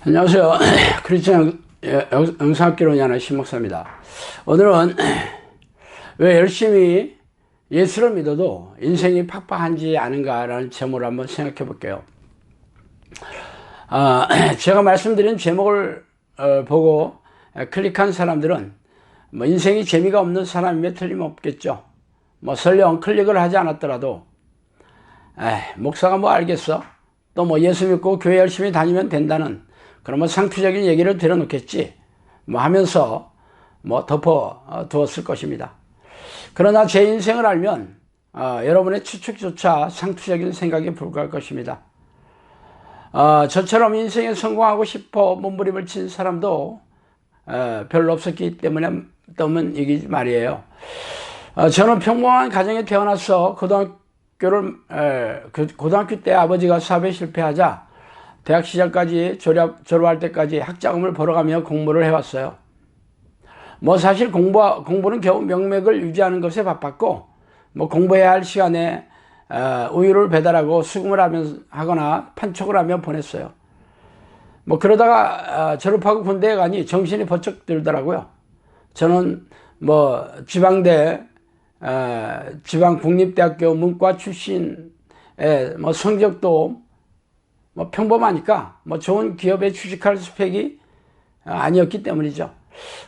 안녕하세요. 크리스천 영상학개론의 하나 신목사입니다. 오늘은 왜 열심히 예수를 믿어도 인생이 팍팍한지 아는가라는 제목을 한번 생각해 볼게요. 제가 말씀드린 제목을 보고 클릭한 사람들은 뭐 인생이 재미가 없는 사람임에 틀림없겠죠. 뭐 설령 클릭을 하지 않았더라도 목사가 뭐 알겠어? 또 뭐 예수 믿고 교회 열심히 다니면 된다는 그러면 상투적인 얘기를 들어놓겠지 뭐 하면서 뭐 덮어 두었을 것입니다. 그러나 제 인생을 알면 여러분의 추측조차 상투적인 생각에 불과할 것입니다. 저처럼 인생에 성공하고 싶어 몸부림을 친 사람도 별로 없었기 때문이기 말이에요. 저는 평범한 가정에 태어나서 고등학교 때 아버지가 사업에 실패하자 대학 시절까지 졸업할 때까지 학자금을 벌어가며 공부를 해왔어요. 뭐 사실 공부는 겨우 명맥을 유지하는 것에 바빴고 뭐 공부해야 할 시간에 우유를 배달하고 수금을 하거나 판촉을 하며 보냈어요. 뭐 그러다가 졸업하고 군대에 가니 정신이 번쩍 들더라고요. 저는 뭐 지방국립대학교 문과 출신에 뭐 성적도 뭐 평범하니까 뭐 좋은 기업에 취직할 스펙이 아니었기 때문이죠.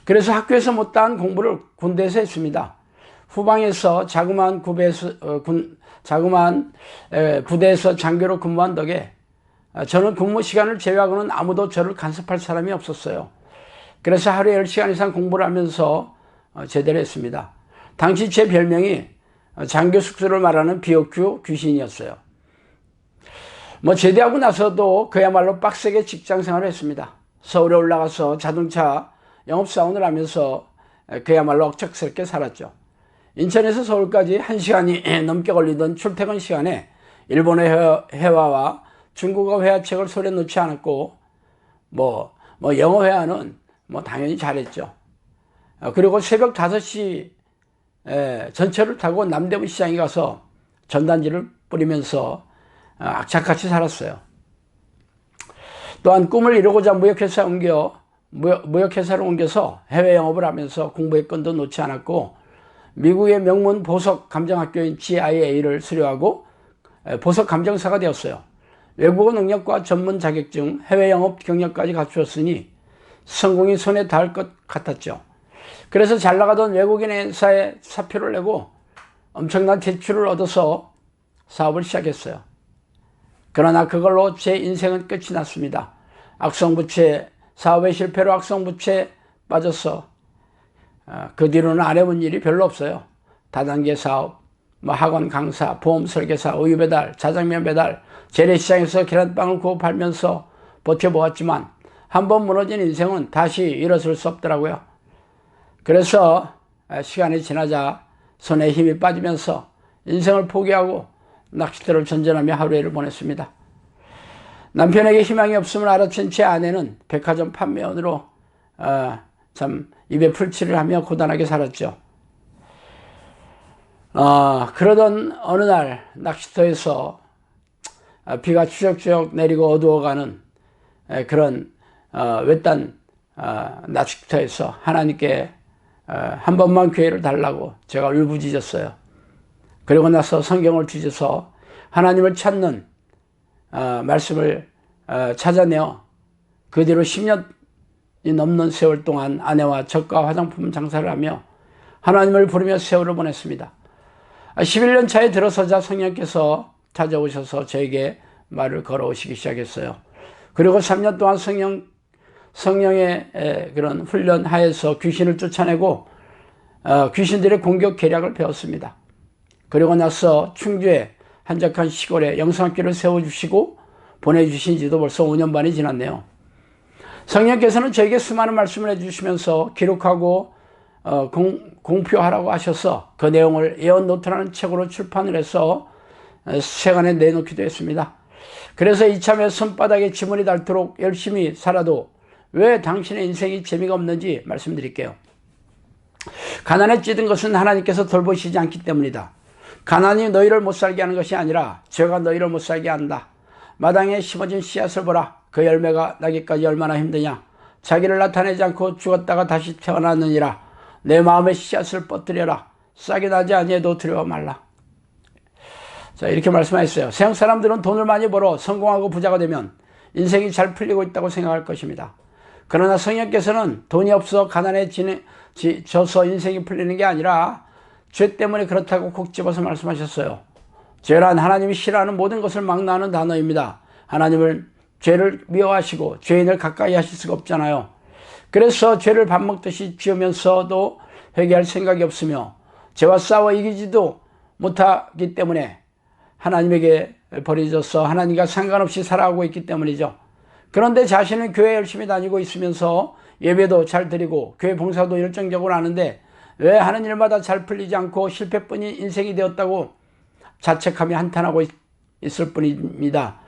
그래서 학교에서 못다한 공부를 군대에서 했습니다. 후방에서 자그마한 부대에서 장교로 근무한 덕에 저는 근무 시간을 제외하고는 아무도 저를 간섭할 사람이 없었어요. 그래서 하루에 10시간 이상 공부를 하면서 제대로 했습니다. 당시 제 별명이 장교 숙소를 말하는 비오큐 귀신이었어요. 뭐 제대하고 나서도 그야말로 빡세게 직장 생활을 했습니다. 서울에 올라가서 자동차 영업사원을 하면서 그야말로 억척스럽게 살았죠. 인천에서 서울까지 1시간이 넘게 걸리던 출퇴근 시간에 일본어 회화와 중국어 회화책을 손에 놓지 않았고 뭐 영어 회화는 뭐 당연히 잘했죠. 그리고 새벽 5시 전철을 타고 남대문 시장에 가서 전단지를 뿌리면서 악착같이 살았어요. 또한 꿈을 이루고자 무역회사로 옮겨서 해외 영업을 하면서 공부의 끈도 놓지 않았고 미국의 명문 보석 감정학교인 GIA를 수료하고 보석 감정사가 되었어요. 외국어 능력과 전문 자격증, 해외 영업 경력까지 갖추었으니 성공이 손에 닿을 것 같았죠. 그래서 잘 나가던 외국인 회사에 사표를 내고 엄청난 대출을 얻어서 사업을 시작했어요. 그러나 그걸로 제 인생은 끝이 났습니다. 사업의 실패로 악성부채에 빠져서 그 뒤로는 안 해본 일이 별로 없어요. 다단계 사업, 학원 강사, 보험 설계사, 우유 배달, 자장면 배달, 재래시장에서 계란빵을 구워 팔면서 버텨보았지만 한번 무너진 인생은 다시 일어설 수 없더라고요. 그래서 시간이 지나자 손에 힘이 빠지면서 인생을 포기하고 낚싯대를 전전하며 하루를 보냈습니다. 남편에게 희망이 없음을 알아챈 제 아내는 백화점 판매원으로 참 입에 풀칠을 하며 고단하게 살았죠. 그러던 어느 날 낚시터에서 비가 추적추적 내리고 어두워가는 그런 외딴 낚시터에서 하나님께 한 번만 기회를 달라고 제가 울부짖었어요. 그리고 나서 성경을 뒤져서 하나님을 찾는 말씀을 찾아내어 그 뒤로 10년이 넘는 세월 동안 아내와 젖과 화장품 장사를 하며 하나님을 부르며 세월을 보냈습니다. 11년 차에 들어서자 성령께서 찾아오셔서 저에게 말을 걸어오시기 시작했어요. 그리고 3년 동안 성령의 그런 훈련 하에서 귀신을 쫓아내고 귀신들의 공격 계략을 배웠습니다. 그리고 나서 충주에 한적한 시골에 영성학교를 세워주시고 보내주신 지도 벌써 5년 반이 지났네요. 성령께서는 저에게 수많은 말씀을 해주시면서 기록하고 공표하라고 하셔서 그 내용을 예언노트라는 책으로 출판을 해서 세간에 내놓기도 했습니다. 그래서 이참에 손바닥에 지문이 닳도록 열심히 살아도 왜 당신의 인생이 재미가 없는지 말씀드릴게요. 가난에 찌든 것은 하나님께서 돌보시지 않기 때문이다. 가난이 너희를 못 살게 하는 것이 아니라 죄가 너희를 못 살게 한다. 마당에 심어진 씨앗을 보라. 그 열매가 나기까지 얼마나 힘드냐. 자기를 나타내지 않고 죽었다가 다시 태어났느니라. 내 마음의 씨앗을 뻗들여라. 싹이 나지 아니해도 두려워 말라. 자, 이렇게 말씀하셨어요. 세상 사람들은 돈을 많이 벌어 성공하고 부자가 되면 인생이 잘 풀리고 있다고 생각할 것입니다. 그러나 성령께서는 돈이 없어 가난에 져서 인생이 풀리는 게 아니라 죄 때문에 그렇다고 콕 집어서 말씀하셨어요. 죄란 하나님이 싫어하는 모든 것을 막나하는 단어입니다. 하나님을 죄를 미워하시고 죄인을 가까이 하실 수가 없잖아요. 그래서 죄를 밥 먹듯이 지으면서도 회개할 생각이 없으며 죄와 싸워 이기지도 못하기 때문에 하나님에게 버려져서 하나님과 상관없이 살아가고 있기 때문이죠. 그런데 자신은 교회 열심히 다니고 있으면서 예배도 잘 드리고 교회 봉사도 열정적으로 하는데 왜 하는 일마다 잘 풀리지 않고 실패뿐인 인생이 되었다고 자책하며 한탄하고 있을 뿐입니다.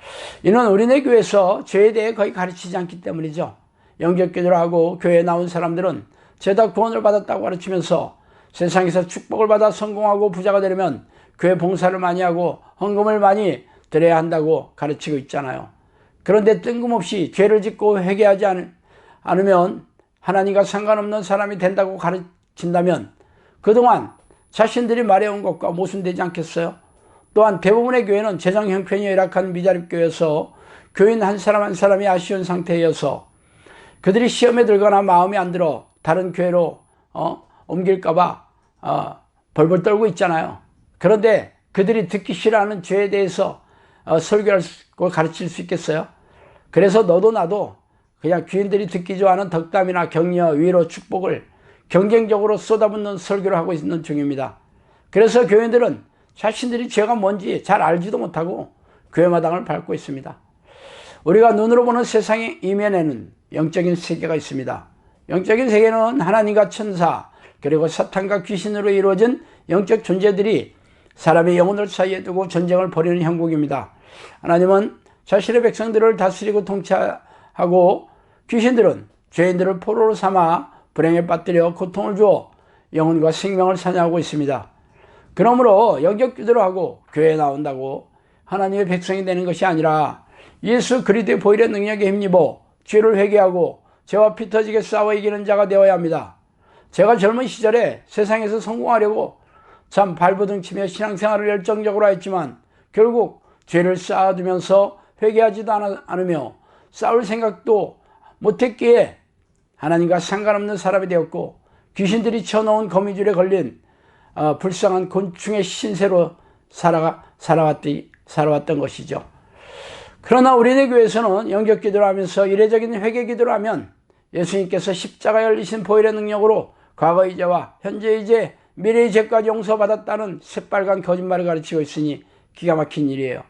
이는 우리네 교회에서 죄에 대해 거의 가르치지 않기 때문이죠. 영접기도를 하고 교회에 나온 사람들은 죄다 구원을 받았다고 가르치면서 세상에서 축복을 받아 성공하고 부자가 되려면 교회 봉사를 많이 하고 헌금을 많이 드려야 한다고 가르치고 있잖아요. 그런데 뜬금없이 죄를 짓고 회개하지 않으면 하나님과 상관없는 사람이 된다고 가르친다면 그동안 자신들이 말해온 것과 모순되지 않겠어요? 또한 대부분의 교회는 재정 형편이 열악한 미자립교회여서 교인 한 사람 한 사람이 아쉬운 상태여서 그들이 시험에 들거나 마음에 안 들어 다른 교회로 옮길까봐 벌벌 떨고 있잖아요. 그런데 그들이 듣기 싫어하는 죄에 대해서 설교하고 가르칠 수 있겠어요? 그래서 너도 나도 그냥 귀인들이 듣기 좋아하는 덕담이나 격려, 위로, 축복을 경쟁적으로 쏟아붓는 설교를 하고 있는 중입니다. 그래서 교인들은 자신들이 죄가 뭔지 잘 알지도 못하고 교회 마당을 밟고 있습니다. 우리가 눈으로 보는 세상의 이면에는 영적인 세계가 있습니다. 영적인 세계는 하나님과 천사 그리고 사탄과 귀신으로 이루어진 영적 존재들이 사람의 영혼을 사이에 두고 전쟁을 벌이는 형국입니다. 하나님은 자신의 백성들을 다스리고 통치하고 귀신들은 죄인들을 포로로 삼아 불행에 빠뜨려 고통을 주어 영혼과 생명을 사냥하고 있습니다. 그러므로 영적기도를 하고 교회에 나온다고 하나님의 백성이 되는 것이 아니라 예수 그리스도의 보혈의 능력에 힘입어 죄를 회개하고 죄와 피 터지게 싸워 이기는 자가 되어야 합니다. 제가 젊은 시절에 세상에서 성공하려고 참 발버둥치며 신앙생활을 열정적으로 했지만 결국 죄를 쌓아두면서 회개하지도 않으며 싸울 생각도 못했기에 하나님과 상관없는 사람이 되었고 귀신들이 쳐놓은 거미줄에 걸린 불쌍한 곤충의 신세로 살아왔던 것이죠. 그러나 우리네 교회에서는 영접기도를 하면서 이례적인 회개기도를 하면 예수님께서 십자가에 열리신 보혈의 능력으로 과거의 죄와 현재의 죄, 미래의 죄까지 용서받았다는 새빨간 거짓말을 가르치고 있으니 기가 막힌 일이에요.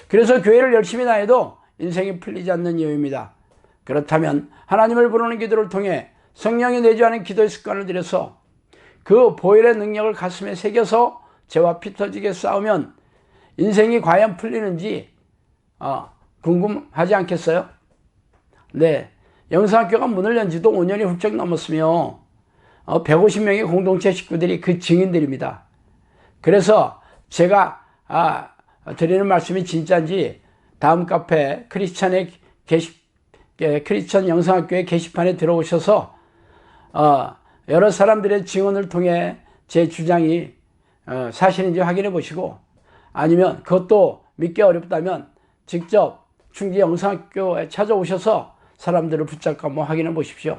그래서 교회를 열심히 다녀도 인생이 풀리지 않는 이유입니다. 그렇다면 하나님을 부르는 기도를 통해 성령이 내주하는 기도의 습관을 들여서 그 보혈의 능력을 가슴에 새겨서 죄와 피 터지게 싸우면 인생이 과연 풀리는지 궁금하지 않겠어요? 네, 영성학교가 문을 연 지도 5년이 훌쩍 넘었으며 150명의 공동체 식구들이 그 증인들입니다. 그래서 제가 드리는 말씀이 진짜인지 다음 카페 크리스천 영성학교의 게시판에 들어오셔서 여러 사람들의 증언을 통해 제 주장이 사실인지 확인해 보시고 아니면 그것도 믿기 어렵다면 직접 충지 영성학교에 찾아오셔서 사람들을 붙잡고 한번 확인해 보십시오.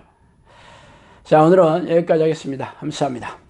자, 오늘은 여기까지 하겠습니다. 감사합니다.